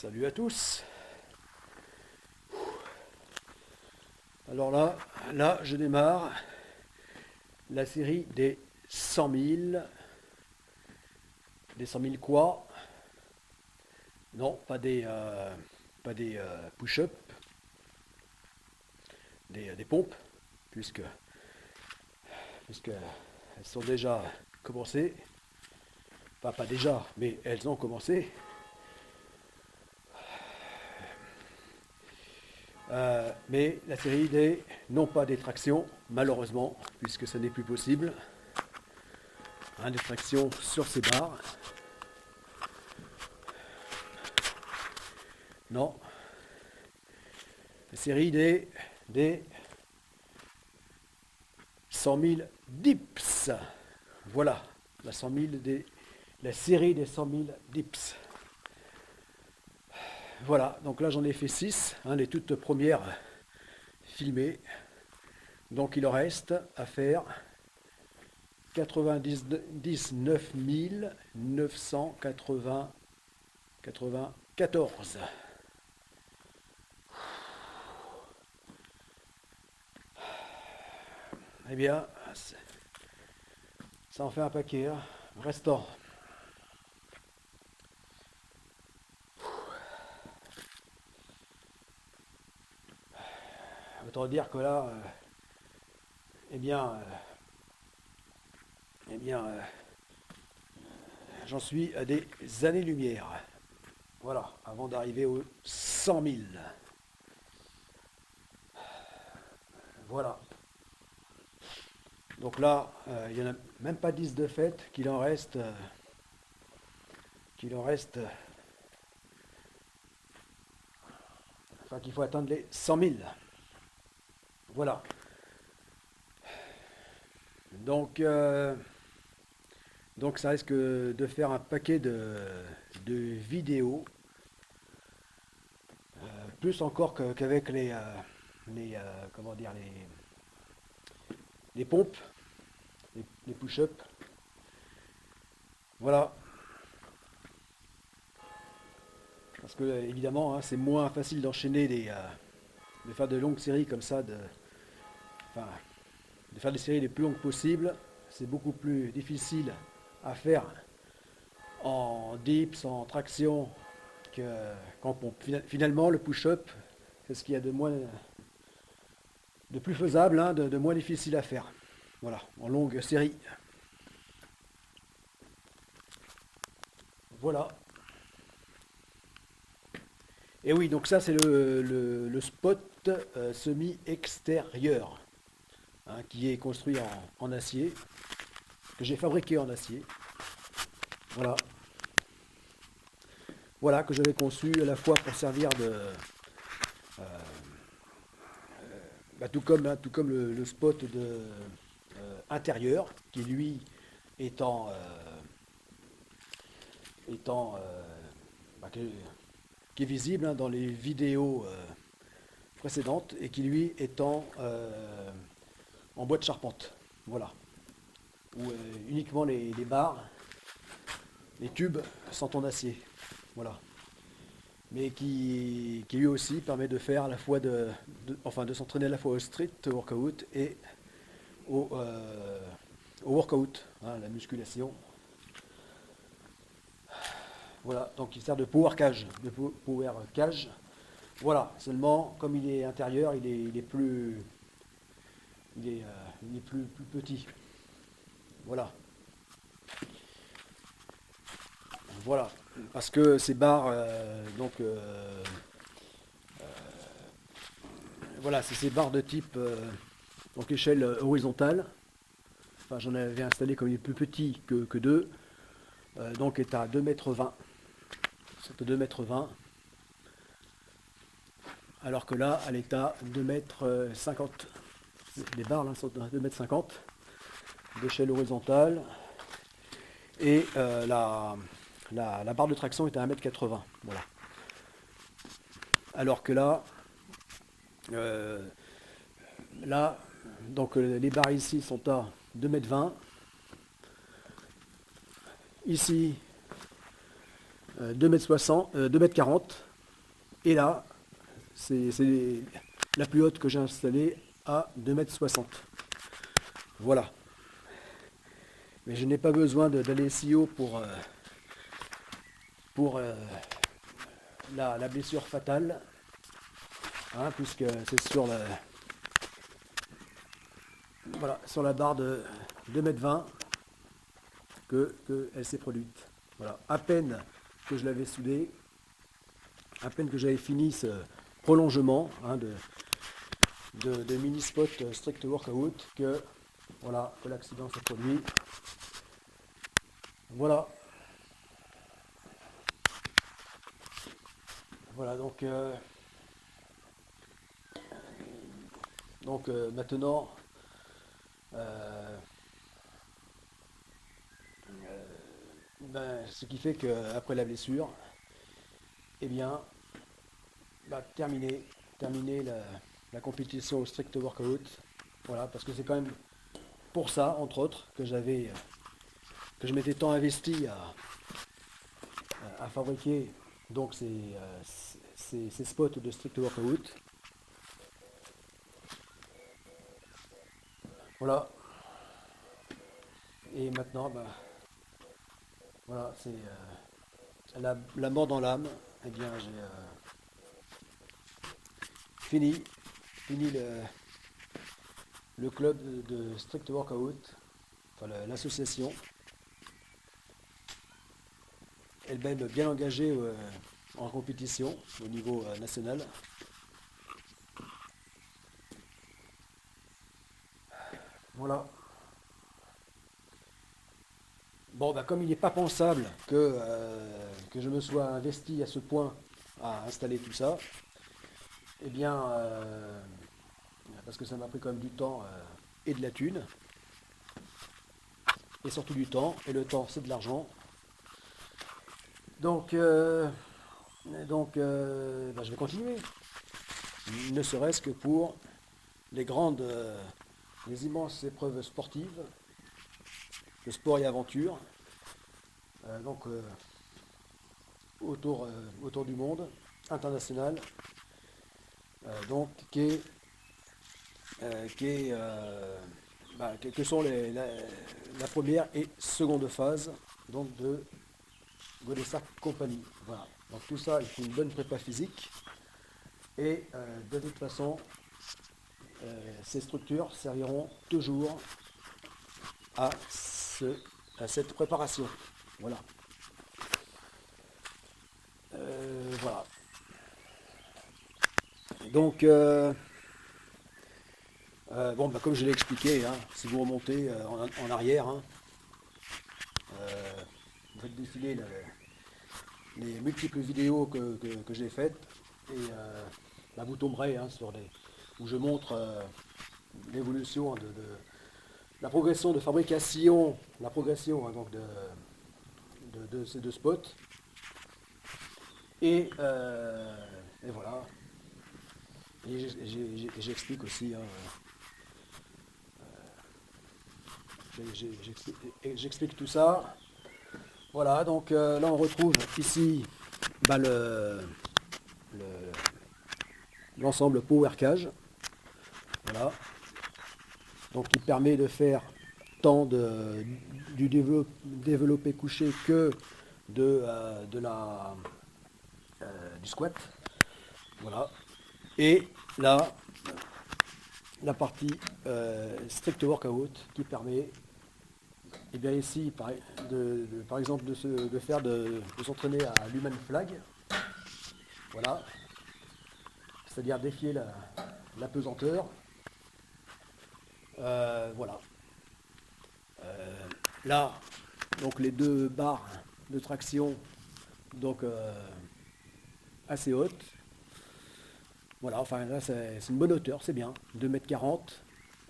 Salut à tous. Alors là, je démarre la série des 100 000. Des 100 000 quoi? Non, pas des push-ups, des pompes, puisque elles sont déjà commencées. Enfin, pas déjà, mais elles ont commencé. Mais la série des, non pas des tractions, malheureusement, puisque ce n'est plus possible. Des tractions sur ces barres. Non. La série des 100 000 dips. Voilà, la série des 100 000 dips. Voilà, donc là j'en ai fait 6, les toutes premières filmées. Donc il en reste à faire 99 994. Eh bien, ça en fait un paquet. Restant. Autant dire que là, j'en suis à des années-lumière. Voilà, avant d'arriver aux 100 000. Voilà. Donc là, il n'y en a même pas 10 de fait, qu'il en reste, enfin qu'il faut atteindre les 100 000. Voilà. Donc ça risque de faire un paquet de vidéos, plus encore qu'avec comment dire, les pompes, les push-ups. Voilà. Parce que évidemment, c'est moins facile d'enchaîner de faire de longues séries comme ça, de faire des séries les plus longues possibles. C'est beaucoup plus difficile à faire en dips, en traction, qu'en pompe. Finalement, le push-up, c'est ce qu'il y a de plus faisable, de moins difficile à faire. Voilà, en longue série. Voilà. Et oui, donc ça c'est le spot semi-extérieur, qui est construit en acier, que j'ai fabriqué en acier. Voilà. Voilà, que j'avais conçu à la fois pour servir tout comme le spot intérieur, qui lui étant, qui est visible dans les vidéos précédentes, et qui lui étant en bois de charpente. Voilà. Où uniquement les barres, les tubes sont en acier. Voilà. Mais qui lui aussi permet de faire à la fois de s'entraîner à la fois au street workout et au workout, la musculation. Voilà, donc il sert de power cage. Voilà, seulement comme il est intérieur, il est plus petit. Voilà. Voilà, parce que ces barres, voilà, c'est ces barres de type donc échelle horizontale. Enfin, j'en avais installé comme il est plus petit que 2, donc est à 2,20 m. C'est à 2,20 m. Alors que là, elle est à 2,50 m. Les barres là sont à 2,50 m d'échelle horizontale. Et la barre de traction est à 1,80 m. Voilà. Alors que là, donc les barres ici sont à 2,20 m. Ici, 2,60 m, 2,40 m. Et là, c'est la plus haute que j'ai installée à 2,60 m. Voilà. Mais je n'ai pas besoin d'aller si haut pour la blessure fatale, hein, puisque c'est sur voilà, sur la barre de 2,20 m qu'elle s'est produite. Voilà. À peine que je l'avais soudée, à peine que j'avais fini ce prolongement, hein, de mini spot strict workout, que voilà, que l'accident s'est produit. Voilà. Voilà, donc maintenant, ce qui fait qu'après la blessure, eh bien, terminer la compétition au strict workout. Voilà, parce que c'est quand même pour ça, entre autres, que je m'étais tant investi à fabriquer donc ces spots de strict workout. Voilà. Et maintenant, voilà, c'est la mort dans l'âme. Eh bien, j'ai fini le club de strict workout, enfin l'association. Elle est bien engagée en compétition au niveau national. Voilà. Bon, comme il n'est pas pensable que je me sois investi à ce point à installer tout ça, eh bien, parce que ça m'a pris quand même du temps et de la thune, et surtout du temps, et le temps c'est de l'argent. Donc, je vais continuer, ne serait-ce que pour les immenses épreuves sportives, de sport et aventure, autour du monde, international, que sont la première et seconde phase donc de Godessart Company. Voilà. Donc tout ça, il faut une bonne prépa physique et de toute façon, ces structures serviront toujours à cette préparation. Voilà. Voilà. Donc, comme je l'ai expliqué, hein, si vous remontez en arrière, hein, vous faites défiler les multiples vidéos que j'ai faites, et vous tomberez hein, où je montre l'évolution de la progression de fabrication, la progression hein, donc de ces deux spots. Et voilà. Et j'explique aussi. Hein, j'explique tout ça. Voilà, donc là on retrouve ici l'ensemble Power Cage. Voilà. Donc qui permet de faire tant du développé couché que du squat. Voilà. Et là, la partie strict workout qui permet, et bien ici, par exemple, de s'entraîner à l'human flag. Voilà. C'est-à-dire défier la pesanteur. Voilà. Là, donc les deux barres de traction, donc assez hautes. Voilà, enfin là c'est une bonne hauteur, c'est bien. 2,40 m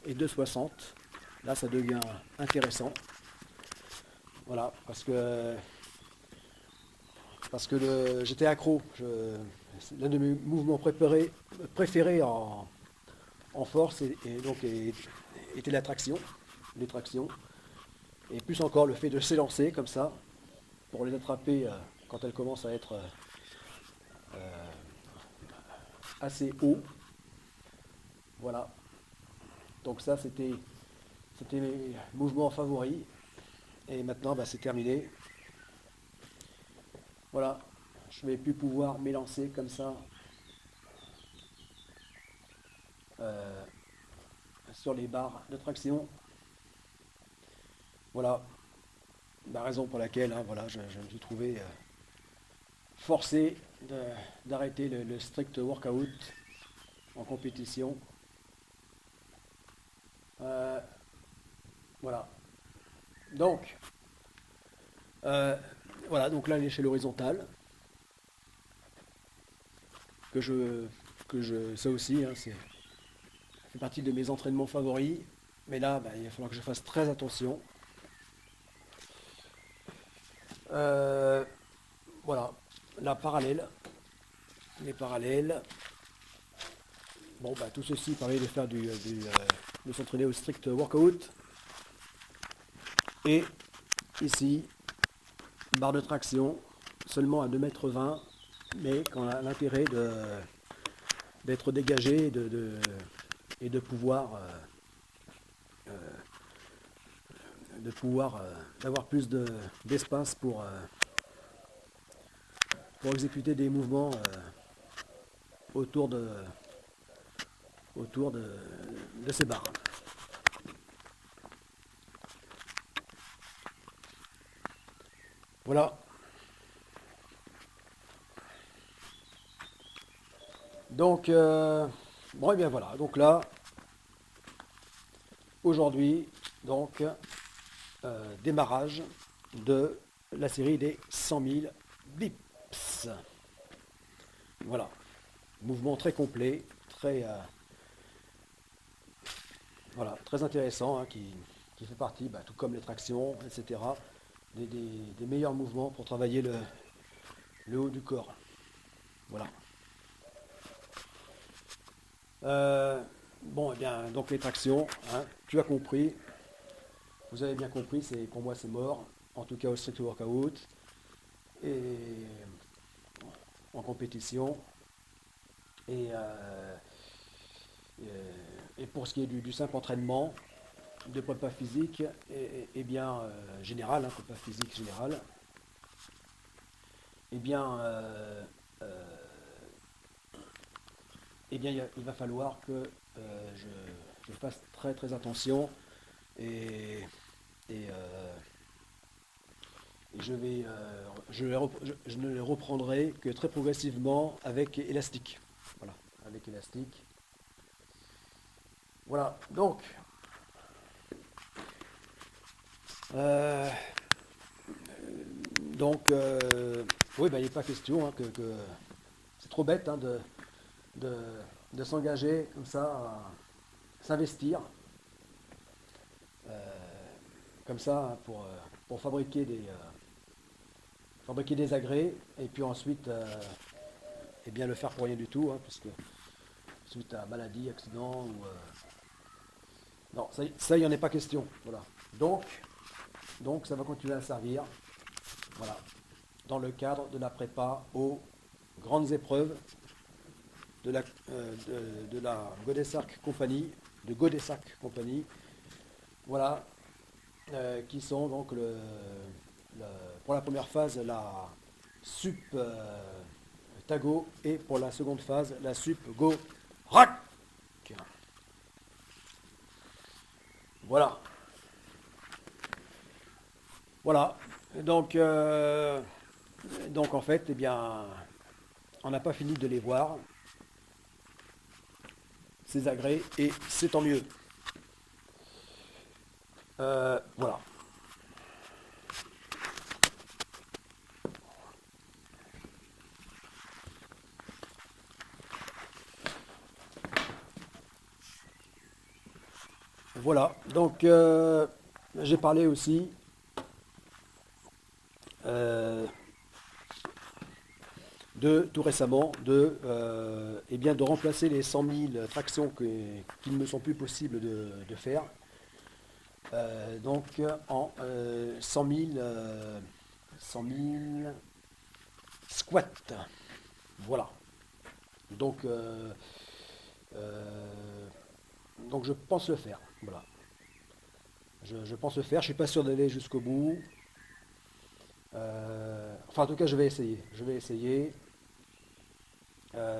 et 2,60 m. Là ça devient intéressant. Voilà, parce que j'étais accro. L'un de mes mouvements préférés en force était la traction, les tractions. Et plus encore le fait de s'élancer comme ça, pour les attraper quand elles commencent à être assez haut. Voilà. Donc ça, c'était mes mouvements favoris. Et maintenant, bah, c'est terminé. Voilà. Je vais plus pouvoir m'élancer comme ça euh, sur les barres de traction. Voilà. La raison pour laquelle hein, voilà, je me suis trouvé forcé d'arrêter le strict workout en compétition. Euh, voilà. Donc, euh, voilà, donc là l'échelle horizontale, que ça aussi, hein, ça fait partie de mes entraînements favoris. Mais là, bah, il va falloir que je fasse très attention. Euh, voilà, la parallèle, les parallèles. Bon, bah, tout ceci permet de faire de s'entraîner au strict workout. Et ici, barre de traction, seulement à 2,20 m, mais qu'on a l'intérêt d'être dégagé et de pouvoir, d'avoir plus d'espace pour exécuter des mouvements autour autour de ces barres. Voilà. Donc, bon, et bien voilà. Donc là, aujourd'hui, donc, démarrage de la série des 100 000 bips. Voilà. Mouvement très complet, voilà, très intéressant, hein, qui fait partie, bah, tout comme les tractions, etc., des meilleurs mouvements pour travailler le haut du corps. Voilà. Bon, eh bien, donc les tractions, hein, tu as compris, vous avez bien compris, pour moi c'est mort, en tout cas au strict workout, et en compétition, et, et pour ce qui est du simple entraînement, de prépa physique, et bien général, hein, prépa physique générale, eh bien, eh bien il va falloir que je fasse très très attention et, et, et je ne les reprendrai que très progressivement avec élastique. Voilà, avec élastique. Voilà, euh, oui, ben, il n'est pas question que c'est trop bête hein, de, de s'engager comme ça, à s'investir comme ça hein, pour fabriquer des agrès et puis ensuite eh bien, le faire pour rien du tout, hein, parce que suite à maladie, accident ou non, ça il n'y en est pas question. Voilà. Donc ça va continuer à servir. Voilà. Dans le cadre de la prépa aux grandes épreuves de la Godesarc Company, de Godesarc Company. Voilà. Qui sont donc pour la première phase la Sup Tago et pour la seconde phase la Sup Go Rack. Voilà. Voilà. Donc en fait, eh bien, on n'a pas fini de les voir, ces agrès, et c'est tant mieux. Voilà. Voilà. Donc j'ai parlé aussi tout récemment eh bien, de remplacer les 100 000 tractions qui ne me sont plus possibles de faire donc en 100 000 squats. Voilà. Donc, euh, donc je pense le faire. Voilà. Je pense le faire. Je suis pas sûr d'aller jusqu'au bout. Enfin, en tout cas, je vais essayer. Je vais essayer.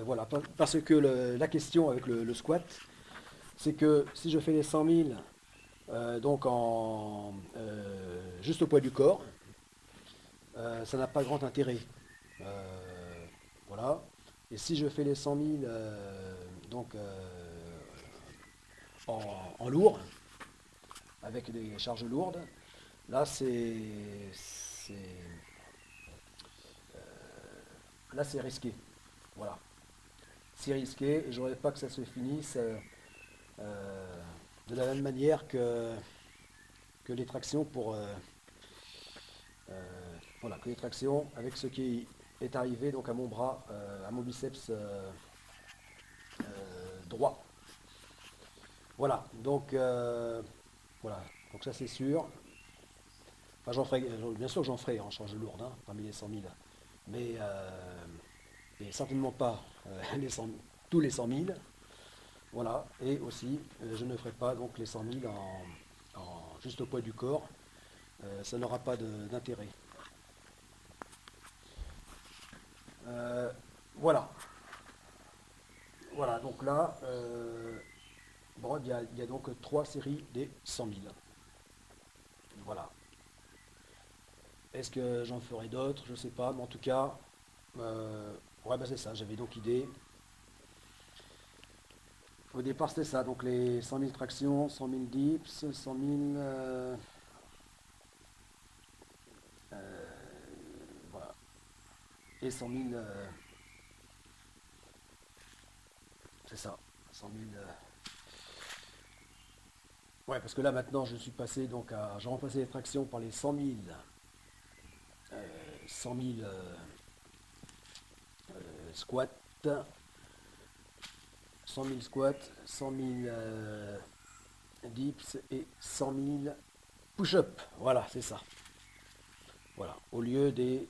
Voilà, parce que la question avec le squat, c'est que si je fais les 100 000 donc juste au poids du corps, ça n'a pas grand intérêt. Voilà. Et si je fais les 100 000 donc en lourd, avec des charges lourdes, là là c'est risqué. Voilà. C'est risqué et je voudrais pas que ça se finisse de la même manière que les tractions pour voilà, que les tractions avec ce qui est arrivé donc à mon bras, à mon biceps droit. Voilà, voilà, donc ça c'est sûr. Enfin, bien sûr que j'en ferai en charge lourde, hein, parmi les 100 000, mais, mais certainement pas les 100 tous les 100 000. Voilà, et aussi je ne ferai pas donc les 100 000 juste au poids du corps. Ça n'aura pas d'intérêt. Euh, voilà, voilà, donc là, bon, il y a donc trois séries des 100 000. Voilà. Est-ce que j'en ferai d'autres? Je sais pas, mais en tout cas, ouais, bah c'est ça, j'avais donc idée. Au départ, c'était ça, donc les 100 000 tractions, 100 000 dips, 100 000, euh, voilà, et 100 000, c'est ça, 100 000. Ouais, parce que là maintenant, je suis passé donc à, j'ai remplacé les tractions par les 100 000, 100 000 squats, 100 000 squats, 100 000 dips et 100 000 push-up. Voilà, c'est ça. Voilà, au lieu des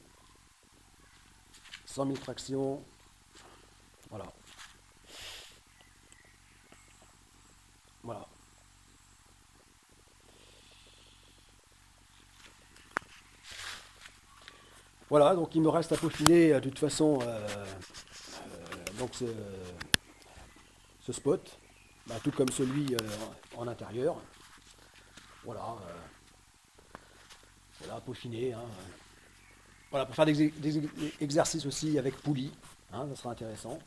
100 000 tractions. Voilà, voilà. Voilà, donc il me reste à peaufiner de toute façon donc ce spot, bah, tout comme celui en intérieur. Voilà, voilà, à peaufiner, hein. Voilà, pour faire des exercices aussi avec poulie, hein, ça sera intéressant.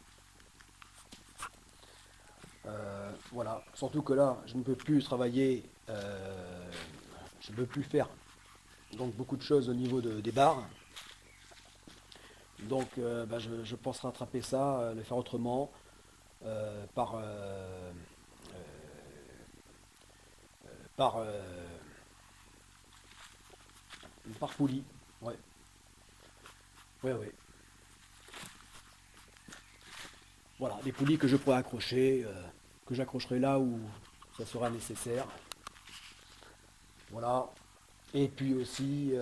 Voilà, surtout que là, je ne peux plus travailler, je ne peux plus faire donc beaucoup de choses au niveau des barres. Donc bah, je pense rattraper ça, le faire autrement, euh, par, euh, par, par poulie. Ouais, ouais, ouais. Voilà, des poulies que je pourrais accrocher, que j'accrocherai là où ça sera nécessaire. Voilà. Et puis aussi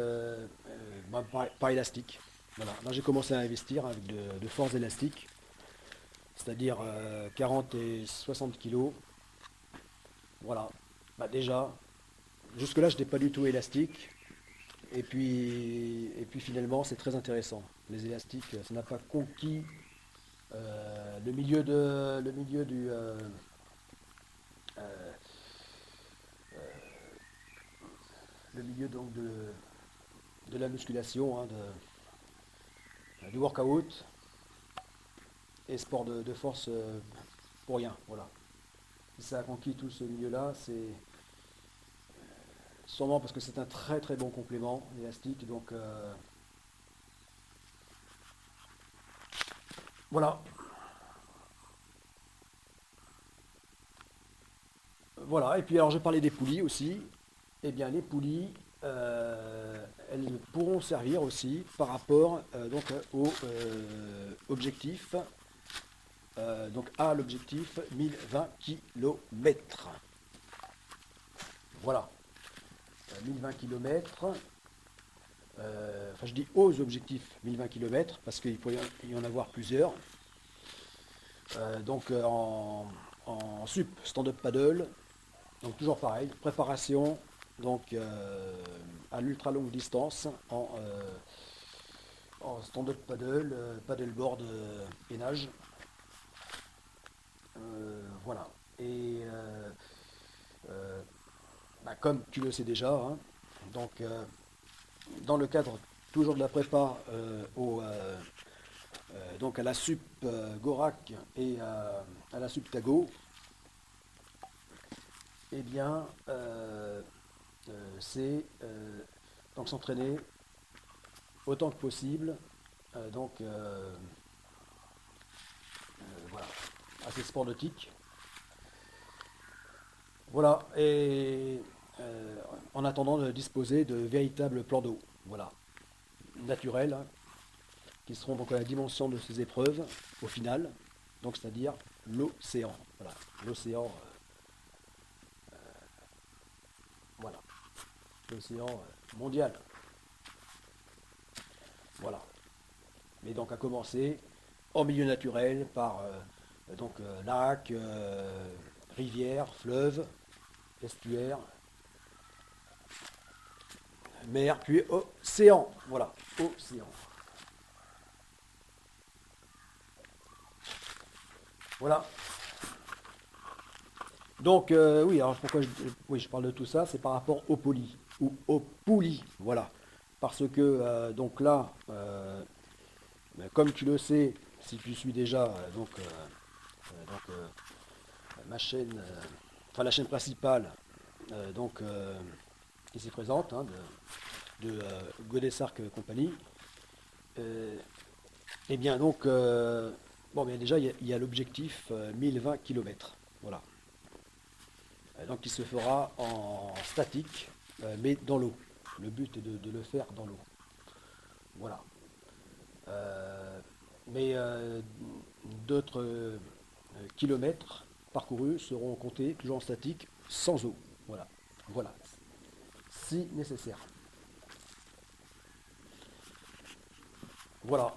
bah, par élastique. Voilà. Là j'ai commencé à investir avec de forts élastiques, c'est-à-dire 40 et 60 kilos. Voilà. Bah, déjà, jusque-là je n'étais pas du tout élastique. Et puis finalement c'est très intéressant. Les élastiques, ça n'a pas conquis le milieu euh, le milieu donc de la musculation, hein, du workout et sport de force pour rien. Voilà. Si ça a conquis tout ce milieu-là, c'est sûrement parce que c'est un très très bon complément, l'élastique. Donc voilà. Voilà. Et puis alors je parlais des poulies aussi. Eh bien les poulies, elles pourront servir aussi par rapport donc au objectif, donc à l'objectif 1020 km. Voilà, 1020 km. Enfin, je dis aux objectifs 1020 km parce qu'il peut y en avoir plusieurs. En sup, stand-up paddle, donc toujours pareil, préparation donc à l'ultra longue distance en stand-up paddle, paddleboard et nage. Voilà. Et comme tu le sais déjà, hein, donc dans le cadre toujours de la prépa donc à la sup Gorak et à la sup Tago, eh bien c'est donc s'entraîner autant que possible voilà, à ces sports nautiques. Voilà, et en attendant de disposer de véritables plans d'eau, voilà, naturels, hein, qui seront donc à la dimension de ces épreuves au final, donc c'est-à-dire l'océan, voilà, l'océan, voilà, l'océan mondial, voilà. Mais donc à commencer en milieu naturel par lac, rivière, fleuve, estuaire, mer, puis océan, voilà, océan. Voilà. Donc oui, alors pourquoi oui, je parle de tout ça, c'est par rapport au poli ou au pouli, voilà. Parce que donc là, comme tu le sais, si tu suis déjà ma chaîne, enfin la chaîne principale, ici présente, hein, de Godessark Company, eh bien donc, bon, mais déjà il y a l'objectif 1020 km, voilà. Donc il se fera en statique, mais dans l'eau. Le but est de le faire dans l'eau. Voilà. Mais d'autres kilomètres parcourus seront comptés toujours en statique, sans eau. Voilà. Voilà. Si nécessaire. Voilà.